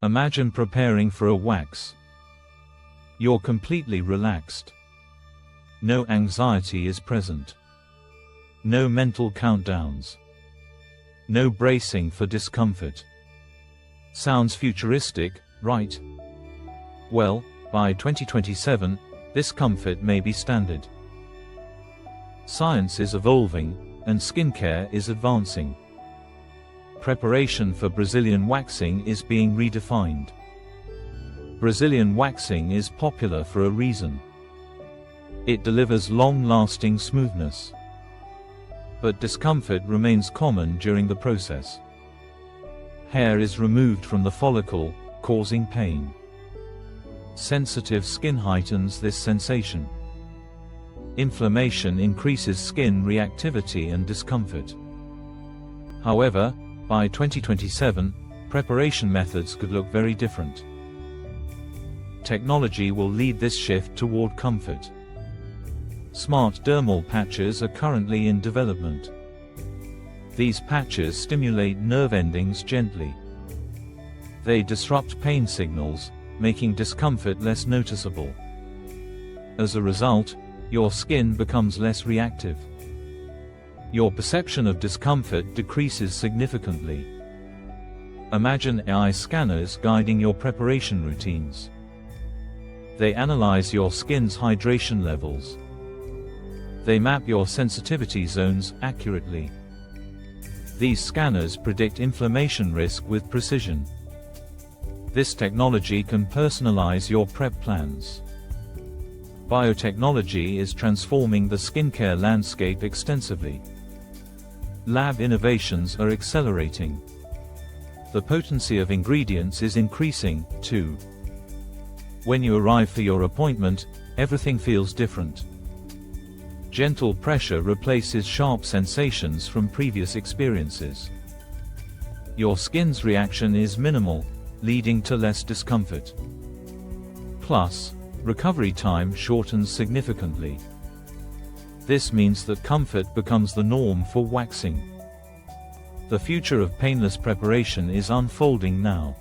Imagine preparing for a wax. You're completely relaxed. No anxiety is present. No mental countdowns. No bracing for discomfort. Sounds futuristic, right? Well, by 2027, this comfort may be standard. Science is evolving, and skincare is advancing. Preparation for Brazilian waxing is being redefined. Brazilian waxing is popular for a reason. It delivers long-lasting smoothness. But discomfort remains common during the process. Hair is removed from the follicle, causing pain. Sensitive skin heightens this sensation. Inflammation increases skin reactivity and discomfort. However, by 2027, preparation methods could look very different. Technology will lead this shift toward comfort. Smart dermal patches are currently in development. These patches stimulate nerve endings gently. They disrupt pain signals, making discomfort less noticeable. As a result, your skin becomes less reactive. Your perception of discomfort decreases significantly. Imagine AI scanners guiding your preparation routines. They analyze your skin's hydration levels. They map your sensitivity zones accurately. These scanners predict inflammation risk with precision. This technology can personalize your prep plans. Biotechnology is transforming the skincare landscape extensively. Lab innovations are accelerating. The potency of ingredients is increasing, too. When you arrive for your appointment, everything feels different. Gentle pressure replaces sharp sensations from previous experiences. Your skin's reaction is minimal, leading to less discomfort. Plus, recovery time shortens significantly. This means that comfort becomes the norm for waxing. The future of painless preparation is unfolding now.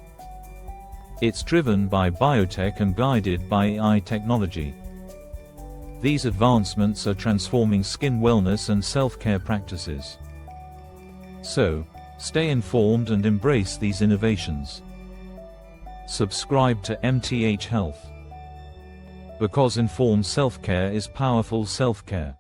It's driven by biotech and guided by AI technology. These advancements are transforming skin wellness and self-care practices. So, stay informed and embrace these innovations. Subscribe to MTH Health. Because informed self-care is powerful self-care.